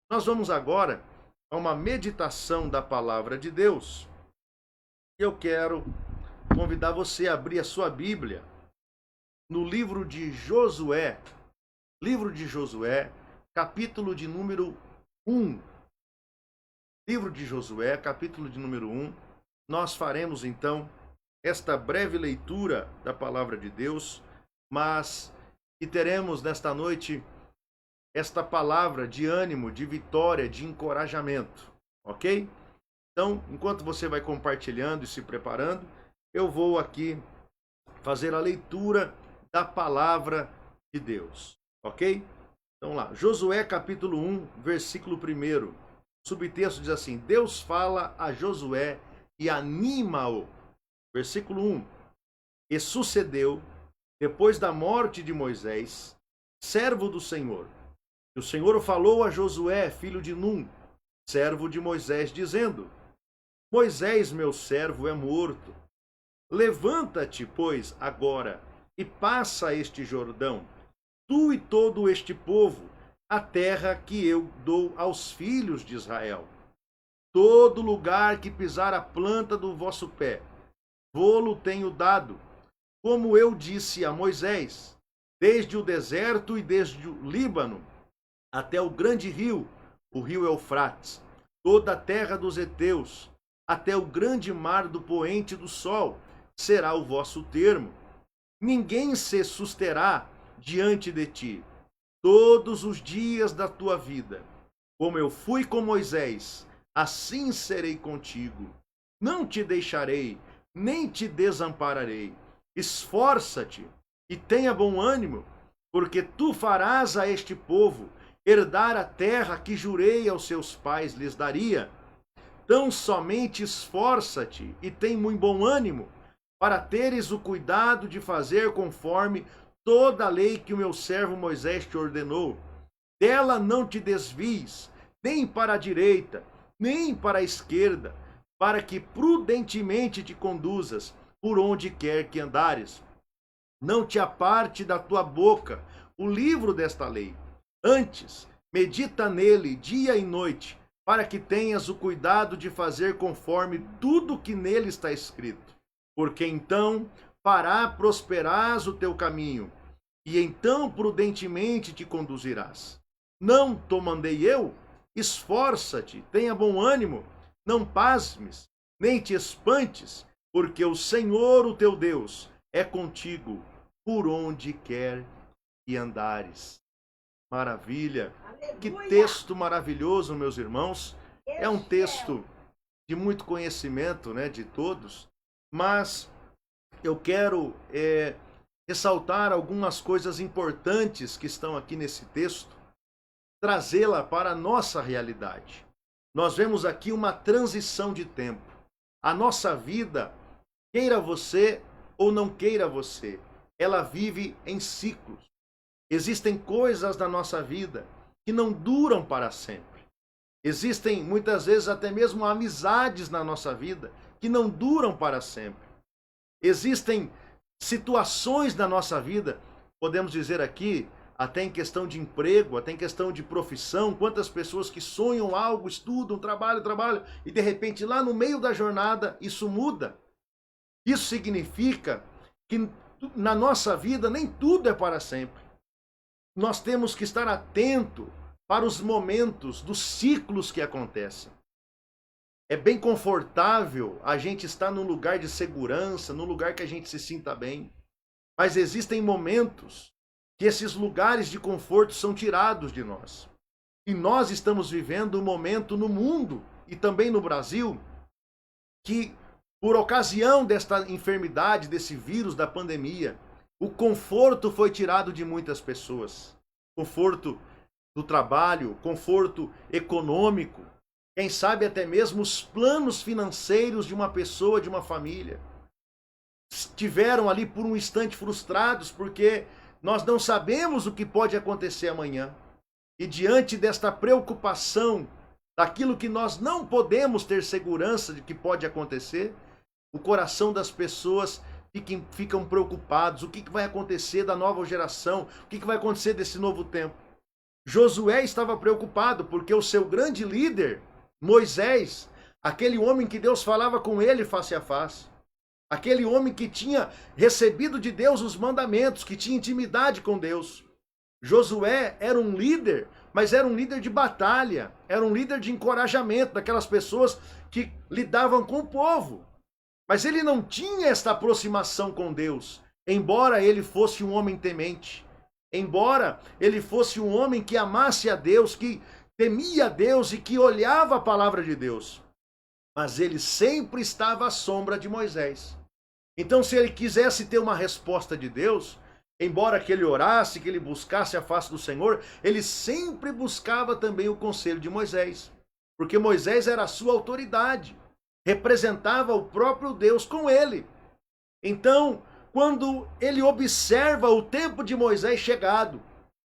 Nós vamos agora a uma meditação da palavra de Deus. Eu quero convidar você a abrir a sua Bíblia no livro de Josué, capítulo de número 1. Livro de Josué, capítulo de número 1. Nós faremos então esta breve leitura da palavra de Deus, mas e teremos nesta noite esta palavra de ânimo, de vitória, de encorajamento, ok? Então, enquanto você vai compartilhando e se preparando, eu vou aqui fazer a leitura da palavra de Deus, ok? Então lá, Josué capítulo 1, versículo 1. Subtexto diz assim: Deus fala a Josué e anima-o. Versículo 1. E sucedeu, depois da morte de Moisés, servo do Senhor, que o Senhor falou a Josué, filho de Num, servo de Moisés, dizendo: Moisés, meu servo, é morto. Levanta-te, pois, agora, e passa este Jordão, tu e todo este povo, a terra que eu dou aos filhos de Israel. Todo lugar que pisar a planta do vosso pé, vô-lo tenho dado, como eu disse a Moisés, desde o deserto e desde o Líbano, até o grande rio, o rio Eufrates, toda a terra dos heteus, até o grande mar do poente do sol, será o vosso termo. Ninguém se susterá diante de ti, todos os dias da tua vida. Como eu fui com Moisés, assim serei contigo. Não te deixarei, nem te desampararei. Esforça-te e tenha bom ânimo, porque tu farás a este povo herdar a terra que jurei aos seus pais lhes daria. Tão somente esforça-te e tem muito bom ânimo, para teres o cuidado de fazer conforme toda a lei que o meu servo Moisés te ordenou. Dela não te desvies, nem para a direita, nem para a esquerda, para que prudentemente te conduzas por onde quer que andares. Não te aparte da tua boca o livro desta lei. Antes, medita nele dia e noite, para que tenhas o cuidado de fazer conforme tudo que nele está escrito. Porque então fará prosperar o teu caminho, e então prudentemente te conduzirás. Não te mandei eu? Esforça-te, tenha bom ânimo, não pasmes, nem te espantes, porque o Senhor, o teu Deus, é contigo por onde quer que andares. Maravilha! Que texto maravilhoso, meus irmãos. É um texto de muito conhecimento, né, de todos, mas eu quero ressaltar algumas coisas importantes que estão aqui nesse texto, trazê-la para a nossa realidade. Nós vemos aqui uma transição de tempo. A nossa vida, queira você ou não queira você, ela vive em ciclos. Existem coisas na nossa vida que não duram para sempre. Existem muitas vezes até mesmo amizades na nossa vida que não duram para sempre. Existem situações na nossa vida, podemos dizer aqui, até em questão de emprego, até em questão de profissão, quantas pessoas que sonham algo, estudam, trabalham, e de repente lá no meio da jornada isso muda. Isso significa que na nossa vida nem tudo é para sempre. Nós temos que estar atento para os momentos dos ciclos que acontecem. É bem confortável a gente estar num lugar de segurança, num lugar que a gente se sinta bem. Mas existem momentos que esses lugares de conforto são tirados de nós. E nós estamos vivendo um momento no mundo e também no Brasil que, por ocasião desta enfermidade, desse vírus, da pandemia, o conforto foi tirado de muitas pessoas. Conforto do trabalho, conforto econômico, quem sabe até mesmo os planos financeiros de uma pessoa, de uma família. Estiveram ali por um instante frustrados porque nós não sabemos o que pode acontecer amanhã. E diante desta preocupação, daquilo que nós não podemos ter segurança de que pode acontecer, o coração das pessoas ficam preocupados. O que vai acontecer da nova geração? O que vai acontecer desse novo tempo? Josué estava preocupado porque o seu grande líder, Moisés, aquele homem que Deus falava com ele face a face, aquele homem que tinha recebido de Deus os mandamentos, que tinha intimidade com Deus. Josué era um líder, mas era um líder de batalha, era um líder de encorajamento daquelas pessoas que lidavam com o povo. Mas ele não tinha esta aproximação com Deus, embora ele fosse um homem temente, embora ele fosse um homem que amasse a Deus, que temia a Deus e que olhava a palavra de Deus. Mas ele sempre estava à sombra de Moisés. Então, se ele quisesse ter uma resposta de Deus, embora que ele orasse, que ele buscasse a face do Senhor, ele sempre buscava também o conselho de Moisés, porque Moisés era a sua autoridade, representava o próprio Deus com ele. Então, quando ele observa o tempo de Moisés chegado,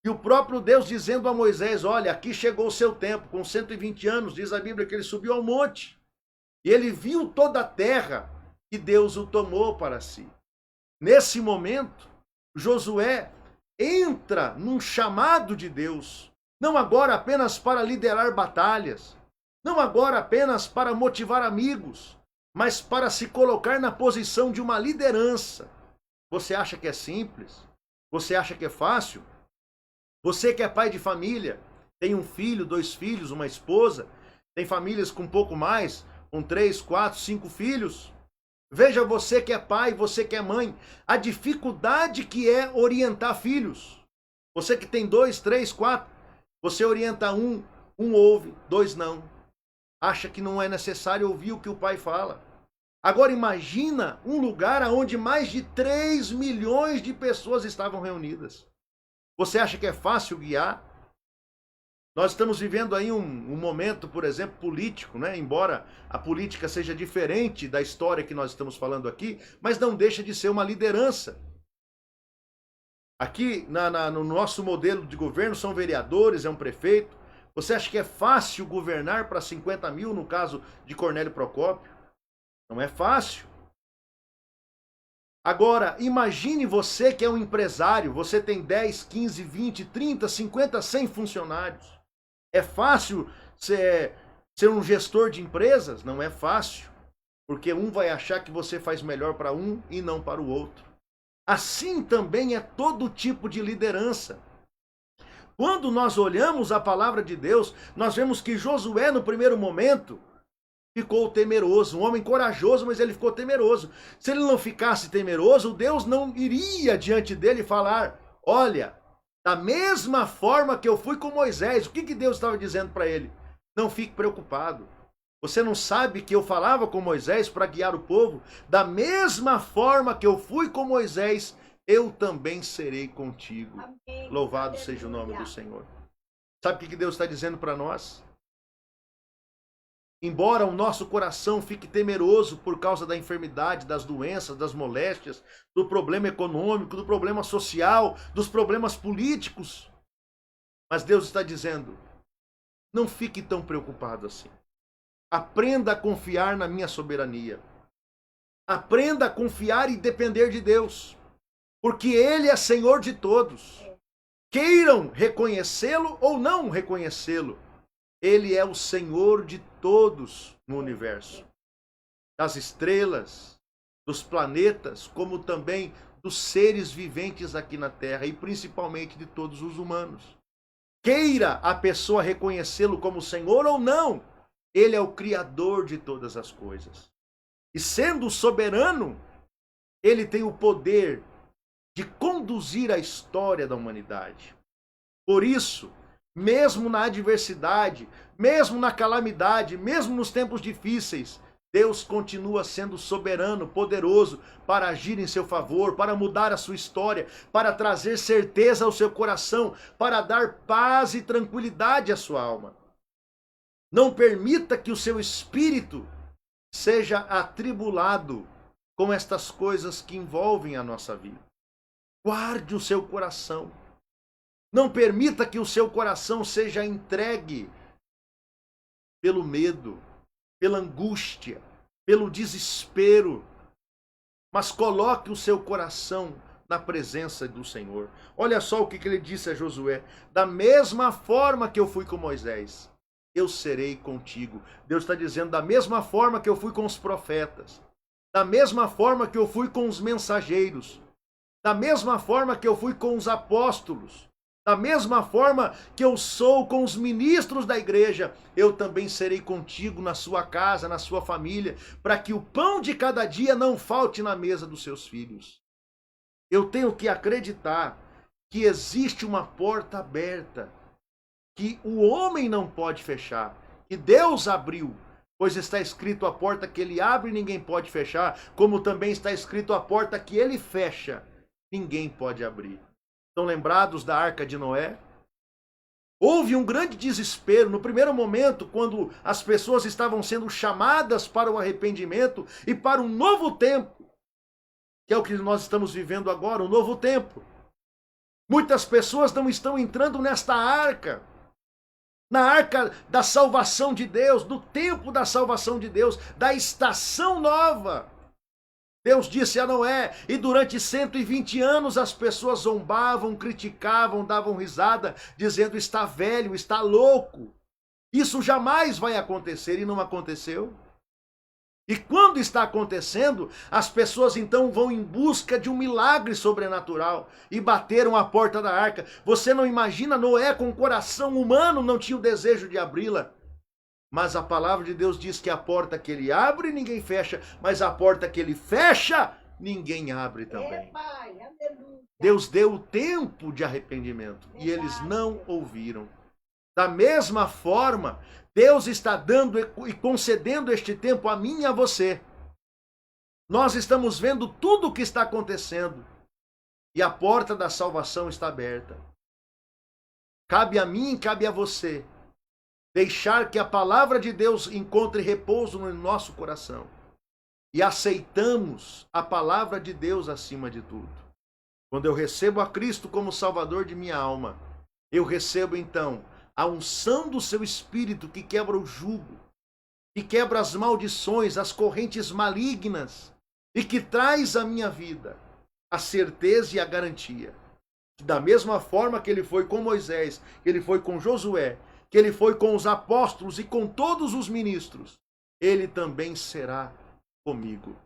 e o próprio Deus dizendo a Moisés, olha, aqui chegou o seu tempo, com 120 anos, diz a Bíblia que ele subiu ao monte, e ele viu toda a terra, e Deus o tomou para si. Nesse momento, Josué entra num chamado de Deus, não agora apenas para liderar batalhas, não agora apenas para motivar amigos, mas para se colocar na posição de uma liderança. Você acha que é simples? Você acha que é fácil? Você que é pai de família, tem um filho, 2 filhos, uma esposa, tem famílias com um pouco mais, com 3, 4, 5 filhos. Veja, você que é pai, você que é mãe, a dificuldade que é orientar filhos. Você que tem 2, 3, 4, você orienta um ouve, 2 não. Acha que não é necessário ouvir o que o pai fala. Agora imagina um lugar onde mais de 3 milhões de pessoas estavam reunidas. Você acha que é fácil guiar? Nós estamos vivendo aí um momento, por exemplo, político, né? Embora a política seja diferente da história que nós estamos falando aqui, mas não deixa de ser uma liderança. Aqui no nosso modelo de governo são vereadores, é um prefeito. Você acha que é fácil governar para 50 mil, no caso de Cornélio Procópio? Não é fácil. Agora, imagine você que é um empresário, você tem 10, 15, 20, 30, 50, 100 funcionários. É fácil ser um gestor de empresas? Não é fácil, porque um vai achar que você faz melhor para um e não para o outro. Assim também é todo tipo de liderança. Quando nós olhamos a palavra de Deus, nós vemos que Josué, no primeiro momento, ficou temeroso, um homem corajoso, mas ele ficou temeroso. Se ele não ficasse temeroso, Deus não iria diante dele falar, olha, da mesma forma que eu fui com Moisés, o que Deus estava dizendo para ele? Não fique preocupado. Você não sabe que eu falava com Moisés para guiar o povo? Da mesma forma que eu fui com Moisés, eu também serei contigo. Amém. Louvado seja o nome do Senhor. Sabe o que Deus está dizendo para nós? Embora o nosso coração fique temeroso por causa da enfermidade, das doenças, das moléstias, do problema econômico, do problema social, dos problemas políticos, mas Deus está dizendo, não fique tão preocupado assim. Aprenda a confiar na minha soberania. Aprenda a confiar e depender de Deus, porque Ele é Senhor de todos. Queiram reconhecê-lo ou não reconhecê-lo, Ele é o Senhor de todos no universo, das estrelas, dos planetas, como também dos seres viventes aqui na Terra e principalmente de todos os humanos. Queira a pessoa reconhecê-lo como Senhor ou não, Ele é o Criador de todas as coisas. E sendo soberano, Ele tem o poder de conduzir a história da humanidade. Por isso, mesmo na adversidade, mesmo na calamidade, mesmo nos tempos difíceis, Deus continua sendo soberano, poderoso para agir em seu favor, para mudar a sua história, para trazer certeza ao seu coração, para dar paz e tranquilidade à sua alma. Não permita que o seu espírito seja atribulado com estas coisas que envolvem a nossa vida. Guarde o seu coração. Não permita que o seu coração seja entregue pelo medo, pela angústia, pelo desespero. Mas coloque o seu coração na presença do Senhor. Olha só o que ele disse a Josué: da mesma forma que eu fui com Moisés, eu serei contigo. Deus está dizendo, da mesma forma que eu fui com os profetas, da mesma forma que eu fui com os mensageiros, da mesma forma que eu fui com os apóstolos, da mesma forma que eu sou com os ministros da igreja, eu também serei contigo na sua casa, na sua família, para que o pão de cada dia não falte na mesa dos seus filhos. Eu tenho que acreditar que existe uma porta aberta, que o homem não pode fechar, que Deus abriu, pois está escrito: a porta que ele abre ninguém pode fechar, como também está escrito: a porta que ele fecha ninguém pode abrir. Estão lembrados da Arca de Noé? Houve um grande desespero no primeiro momento, quando as pessoas estavam sendo chamadas para o arrependimento e para um novo tempo, que é o que nós estamos vivendo agora, um novo tempo. Muitas pessoas não estão entrando nesta arca, na arca da salvação de Deus, do tempo da salvação de Deus, da estação nova. Deus disse a Noé, e durante 120 anos as pessoas zombavam, criticavam, davam risada, dizendo: está velho, está louco. Isso jamais vai acontecer, e não aconteceu. E quando está acontecendo, as pessoas então vão em busca de um milagre sobrenatural e bateram a porta da arca. Você não imagina, Noé, com o coração humano, não tinha o desejo de abri-la. Mas a palavra de Deus diz que a porta que ele abre, ninguém fecha, mas a porta que ele fecha, ninguém abre também. Deus deu o tempo de arrependimento e eles não ouviram. Da mesma forma, Deus está dando e concedendo este tempo a mim e a você. Nós estamos vendo tudo o que está acontecendo e a porta da salvação está aberta. Cabe a mim e cabe a você deixar que a palavra de Deus encontre repouso no nosso coração e aceitamos a palavra de Deus acima de tudo. Quando eu recebo a Cristo como Salvador de minha alma, eu recebo então a unção do seu Espírito que quebra o jugo, que quebra as maldições, as correntes malignas e que traz à minha vida a certeza e a garantia. Da mesma forma que ele foi com Moisés, que ele foi com Josué, que ele foi com os apóstolos e com todos os ministros, ele também será comigo.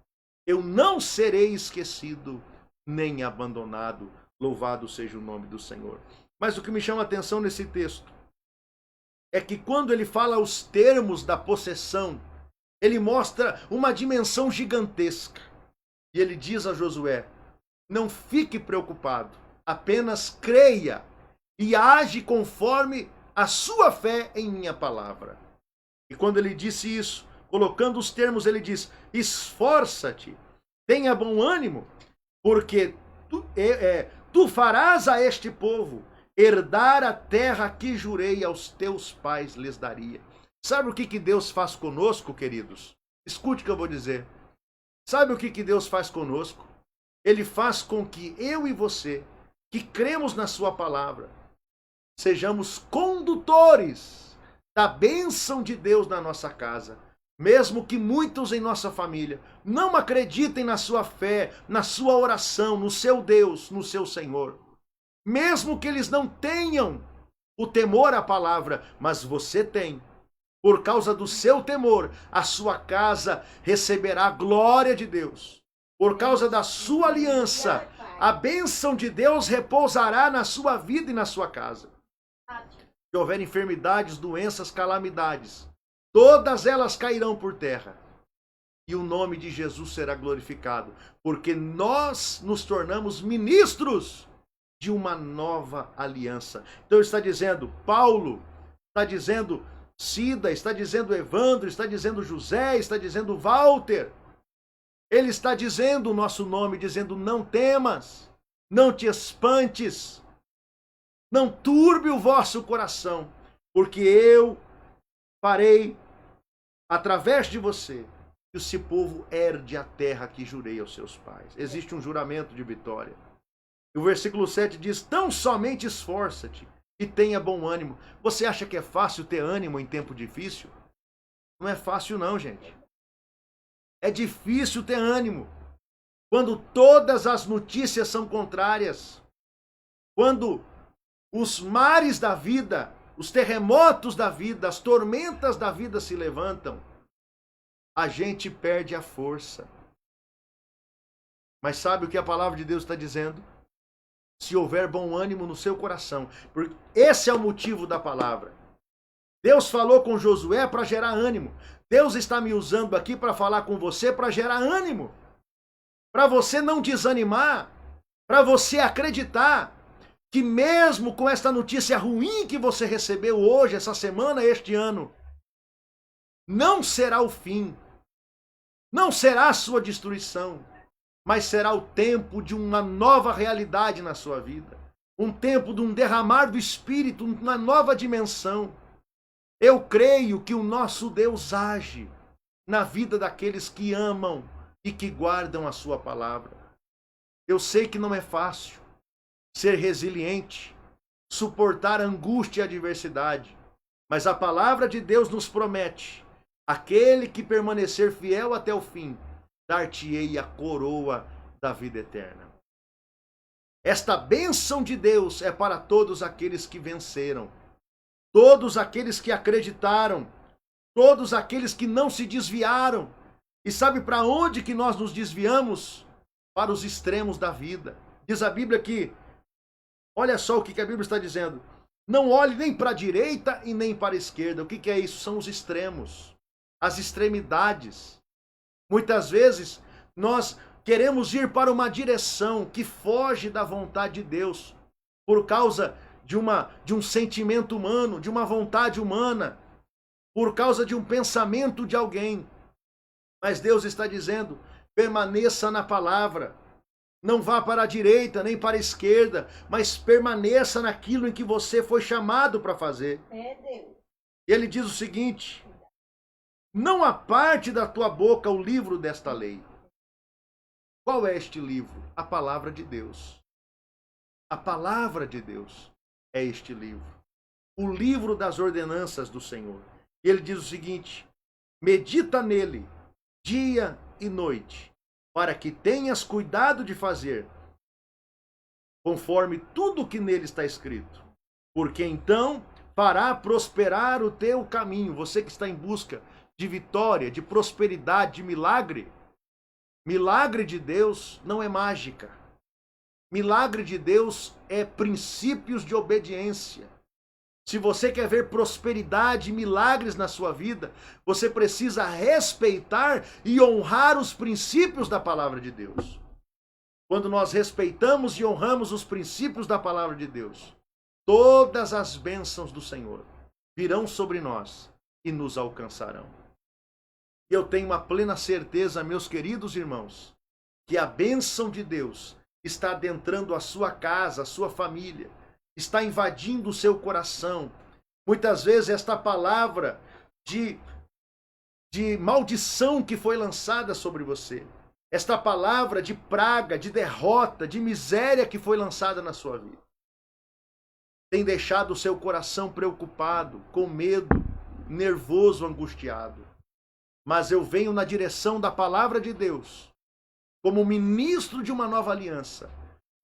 Eu não serei esquecido nem abandonado. Louvado seja o nome do Senhor. Mas o que me chama a atenção nesse texto é que quando ele fala os termos da possessão, ele mostra uma dimensão gigantesca. E ele diz a Josué: não fique preocupado, apenas creia e age conforme a sua fé em minha palavra. E quando ele disse isso, colocando os termos, ele diz: esforça-te, tenha bom ânimo, porque tu farás a este povo herdar a terra que jurei aos teus pais lhes daria. Sabe o que Deus faz conosco, queridos? Escute o que eu vou dizer. Sabe o que Deus faz conosco? Ele faz com que eu e você, que cremos na sua palavra, sejamos condutores da bênção de Deus na nossa casa. Mesmo que muitos em nossa família não acreditem na sua fé, na sua oração, no seu Deus, no seu Senhor. Mesmo que eles não tenham o temor à palavra, mas você tem. Por causa do seu temor, a sua casa receberá a glória de Deus. Por causa da sua aliança, a bênção de Deus repousará na sua vida e na sua casa. Se houver enfermidades, doenças, calamidades, todas elas cairão por terra. E o nome de Jesus será glorificado, porque nós nos tornamos ministros de uma nova aliança. Então está dizendo Paulo, está dizendo Cida, está dizendo Evandro, está dizendo José, está dizendo Walter. Ele está dizendo o nosso nome, dizendo: não temas, não te espantes, não turbe o vosso coração, porque eu farei através de você que esse povo herde a terra que jurei aos seus pais. Existe um juramento de vitória. E o versículo 7 diz: tão somente esforça-te e tenha bom ânimo. Você acha que é fácil ter ânimo em tempo difícil? Não é fácil não, gente. É difícil ter ânimo. quando todas as notícias são contrárias, quando os mares da vida, os terremotos da vida, as tormentas da vida se levantam, a gente perde a força. Mas sabe o que a palavra de Deus está dizendo? Se houver bom ânimo no seu coração, porque esse é o motivo da palavra. Deus falou com Josué para gerar ânimo. Deus está me usando aqui para falar com você para gerar ânimo. Para você não desanimar, para você acreditar que mesmo com esta notícia ruim que você recebeu hoje, essa semana, este ano, não será o fim, não será a sua destruição, mas será o tempo de uma nova realidade na sua vida, um tempo de um derramar do Espírito, uma nova dimensão. Eu creio que o nosso Deus age na vida daqueles que amam e que guardam a sua palavra. Eu sei que não é fácil ser resiliente, suportar angústia e adversidade, mas a palavra de Deus nos promete: aquele que permanecer fiel até o fim, dar-te-ei a coroa da vida eterna. Esta bênção de Deus é para todos aqueles que venceram, todos aqueles que acreditaram, todos aqueles que não se desviaram. E sabe para onde que nós nos desviamos? Para os extremos da vida. Diz a Bíblia que, olha só o que a Bíblia está dizendo: não olhe nem para a direita e nem para a esquerda. O que é isso? São os extremos, as extremidades. Muitas vezes nós queremos ir para uma direção que foge da vontade de Deus, por causa de um sentimento humano, de uma vontade humana, por causa de um pensamento de alguém. Mas Deus está dizendo: permaneça na palavra. Não vá para a direita nem para a esquerda, mas permaneça naquilo em que você foi chamado para fazer. E ele diz o seguinte: não aparte da tua boca o livro desta lei. Qual é este livro? A palavra de Deus. A palavra de Deus é este livro. O livro das ordenanças do Senhor. E ele diz o seguinte: medita nele dia e noite, para que tenhas cuidado de fazer conforme tudo o que nele está escrito. Porque então fará prosperar o teu caminho. Você que está em busca de vitória, de prosperidade, de milagre. Milagre de Deus não é mágica. Milagre de Deus é princípios de obediência. Se você quer ver prosperidade e milagres na sua vida, você precisa respeitar e honrar os princípios da palavra de Deus. Quando nós respeitamos e honramos os princípios da palavra de Deus, todas as bênçãos do Senhor virão sobre nós e nos alcançarão. E eu tenho uma plena certeza, meus queridos irmãos, que a bênção de Deus está adentrando a sua casa, a sua família, está invadindo o seu coração. Muitas vezes esta palavra de maldição que foi lançada sobre você, esta palavra de praga, de derrota, de miséria que foi lançada na sua vida, tem deixado o seu coração preocupado, com medo, nervoso, angustiado. Mas eu venho na direção da palavra de Deus, como ministro de uma nova aliança,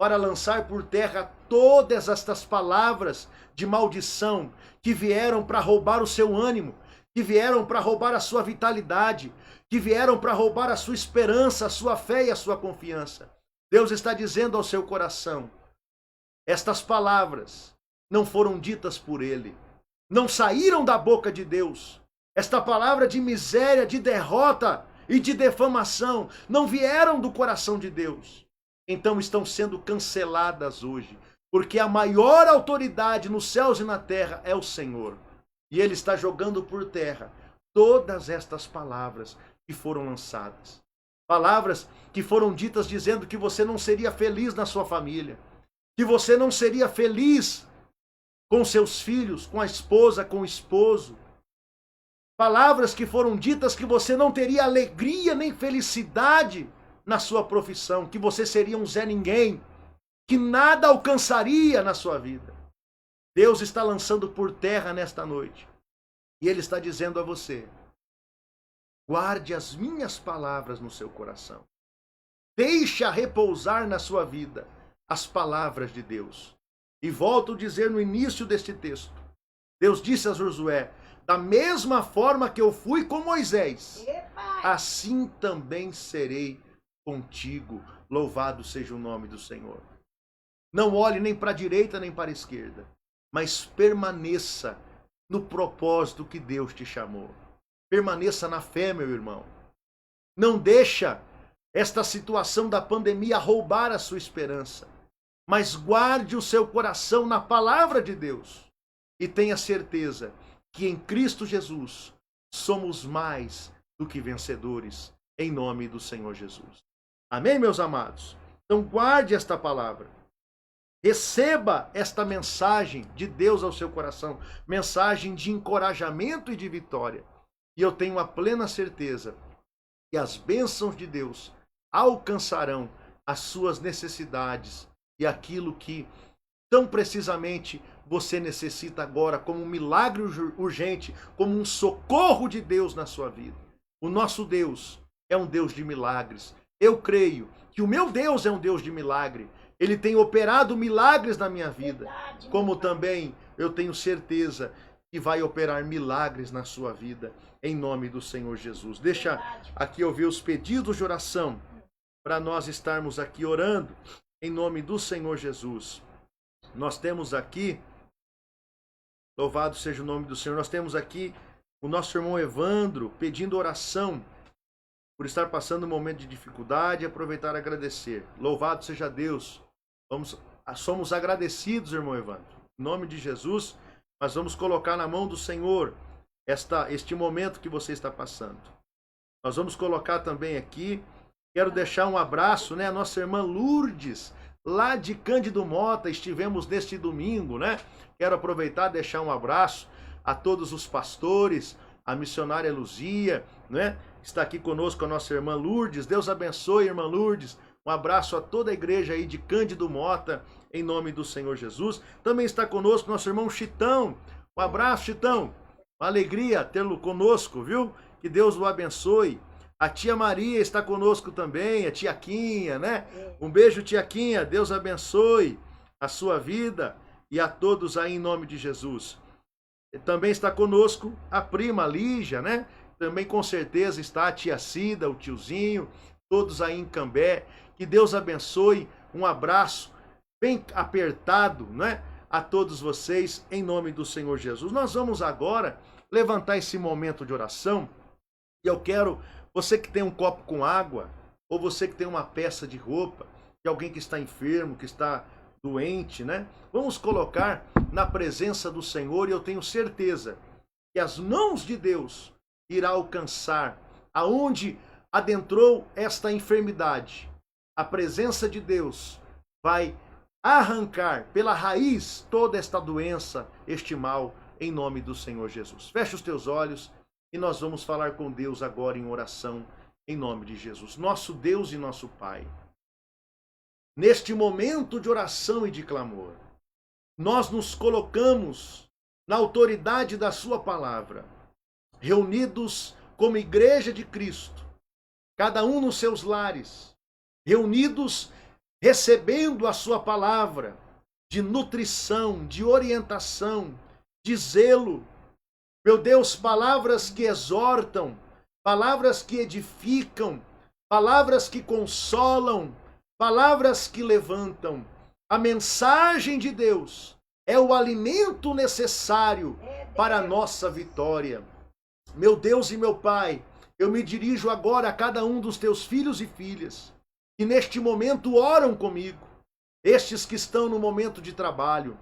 para lançar por terra todas estas palavras de maldição que vieram para roubar o seu ânimo, que vieram para roubar a sua vitalidade, que vieram para roubar a sua esperança, a sua fé e a sua confiança. Deus está dizendo ao seu coração: estas palavras não foram ditas por ele, não saíram da boca de Deus. Esta palavra de miséria, de derrota e de defamação não vieram do coração de Deus. Então estão sendo canceladas hoje, porque a maior autoridade nos céus e na terra é o Senhor. E Ele está jogando por terra todas estas palavras que foram lançadas. Palavras que foram ditas dizendo que você não seria feliz na sua família, que você não seria feliz com seus filhos, com a esposa, com o esposo. Palavras que foram ditas que você não teria alegria nem felicidade na sua profissão, que você seria um Zé Ninguém, que nada alcançaria na sua vida. Deus está lançando por terra nesta noite. E Ele está dizendo a você: guarde as minhas palavras no seu coração. Deixa repousar na sua vida as palavras de Deus. E volto a dizer no início deste texto, Deus disse a Josué, da mesma forma que eu fui com Moisés, assim também serei contigo. Louvado seja o nome do Senhor. Não olhe nem para a direita nem para a esquerda, mas permaneça no propósito que Deus te chamou. Permaneça na fé, meu irmão. Não deixa esta situação da pandemia roubar a sua esperança, mas guarde o seu coração na palavra de Deus e tenha certeza que em Cristo Jesus somos mais do que vencedores, em nome do Senhor Jesus. Amém, meus amados? Então guarde esta palavra. Receba esta mensagem de Deus ao seu coração, mensagem de encorajamento e de vitória. E eu tenho a plena certeza que as bênçãos de Deus alcançarão as suas necessidades e aquilo que tão precisamente você necessita agora, como um milagre urgente, como um socorro de Deus na sua vida. O nosso Deus é um Deus de milagres. Eu creio que o meu Deus é um Deus de milagre. Ele tem operado milagres na minha vida, como também eu tenho certeza que vai operar milagres na sua vida, em nome do Senhor Jesus. Deixa aqui eu ver os pedidos de oração, para nós estarmos aqui orando, em nome do Senhor Jesus. Nós temos aqui, louvado seja o nome do Senhor, nós temos aqui o nosso irmão Evandro pedindo oração, por estar passando um momento de dificuldade e aproveitar e agradecer. Louvado seja Deus. Somos agradecidos, irmão Evandro. Em nome de Jesus, nós vamos colocar na mão do Senhor este momento que você está passando. Nós vamos colocar também aqui, quero deixar um abraço, né? A nossa irmã Lourdes, lá de Cândido Mota, estivemos neste domingo, né? Quero aproveitar e deixar um abraço a todos os pastores, a missionária Luzia, né? Está aqui conosco a nossa irmã Lourdes. Deus abençoe, irmã Lourdes. Um abraço a toda a igreja aí de Cândido Mota, em nome do Senhor Jesus. Também está conosco nosso irmão Chitão. Um abraço, Chitão. Uma alegria tê-lo conosco, viu? Que Deus o abençoe. A tia Maria está conosco também, a tia Quinha, né? Um beijo, tia Quinha. Deus abençoe a sua vida e a todos aí em nome de Jesus. Também está conosco a prima Lígia, né? Também com certeza está a tia Cida, o tiozinho, todos aí em Cambé. Que Deus abençoe. Um abraço bem apertado, né? A todos vocês, em nome do Senhor Jesus. Nós vamos agora levantar esse momento de oração. E eu quero, você que tem um copo com água, ou você que tem uma peça de roupa, de alguém que está enfermo, que está doente, né? Vamos colocar na presença do Senhor e eu tenho certeza que as mãos de Deus irá alcançar aonde adentrou esta enfermidade. A presença de Deus vai arrancar pela raiz toda esta doença, este mal, em nome do Senhor Jesus. Feche os teus olhos e nós vamos falar com Deus agora em oração, em nome de Jesus. Nosso Deus e nosso Pai, neste momento de oração e de clamor, nós nos colocamos na autoridade da sua palavra, reunidos como igreja de Cristo, cada um nos seus lares, reunidos recebendo a sua palavra de nutrição, de orientação, de zelo. Meu Deus, palavras que exortam, palavras que edificam, palavras que consolam, palavras que levantam. A mensagem de Deus é o alimento necessário para a nossa vitória. Meu Deus e meu Pai, eu me dirijo agora a cada um dos teus filhos e filhas que neste momento oram comigo, estes que estão no momento de trabalho,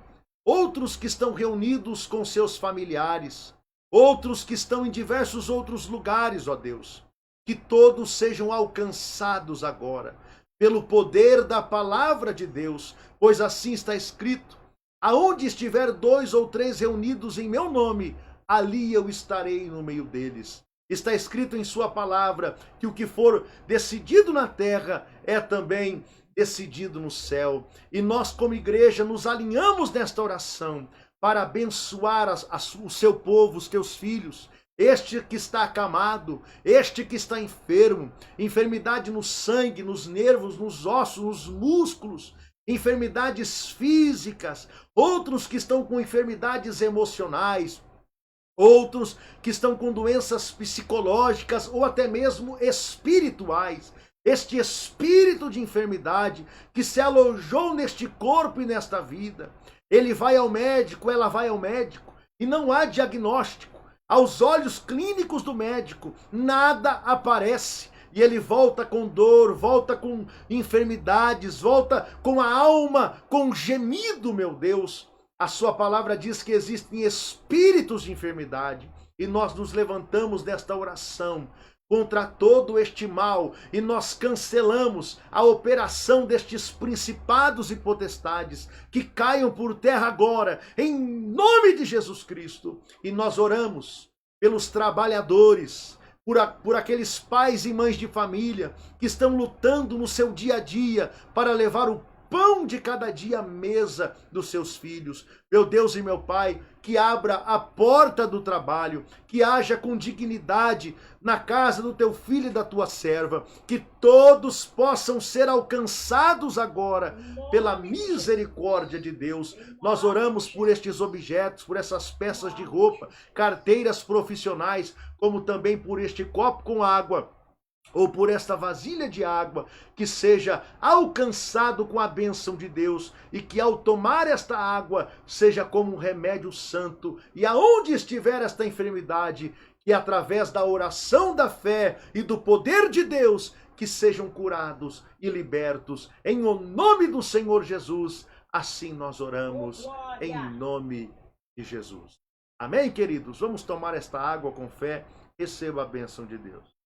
outros que estão reunidos com seus familiares, outros que estão em diversos outros lugares, ó Deus, que todos sejam alcançados agora pelo poder da palavra de Deus, pois assim está escrito: aonde estiver 2 ou 3 reunidos em meu nome, ali eu estarei no meio deles. Está escrito em sua palavra que o que for decidido na terra é também decidido no céu. E nós, como igreja, nos alinhamos nesta oração para abençoar o seu povo, os teus filhos, este que está acamado, este que está enfermo, enfermidade no sangue, nos nervos, nos ossos, nos músculos, enfermidades físicas, outros que estão com enfermidades emocionais, outros que estão com doenças psicológicas ou até mesmo espirituais. Este espírito de enfermidade que se alojou neste corpo e nesta vida, ele vai ao médico, ela vai ao médico e não há diagnóstico. Aos olhos clínicos do médico, nada aparece. E ele volta com dor, volta com enfermidades, volta com a alma, com gemido, meu Deus. A sua palavra diz que existem espíritos de enfermidade. E nós nos levantamos nesta oração contra todo este mal e nós cancelamos a operação destes principados e potestades que caiam por terra agora, em nome de Jesus Cristo. E nós oramos pelos trabalhadores, por aqueles pais e mães de família que estão lutando no seu dia a dia para levar o pão de cada dia à mesa dos seus filhos. Meu Deus e meu Pai, que abra a porta do trabalho, que haja com dignidade na casa do teu filho e da tua serva, que todos possam ser alcançados agora pela misericórdia de Deus. Nós oramos por estes objetos, por essas peças de roupa, carteiras profissionais, como também por este copo com água, ou por esta vasilha de água, que seja alcançado com a bênção de Deus e que ao tomar esta água seja como um remédio santo, e aonde estiver esta enfermidade, que através da oração da fé e do poder de Deus, que sejam curados e libertos, em o nome do Senhor Jesus. Assim nós oramos, em nome de Jesus. Amém, queridos? Vamos tomar esta água com fé. Receba a bênção de Deus.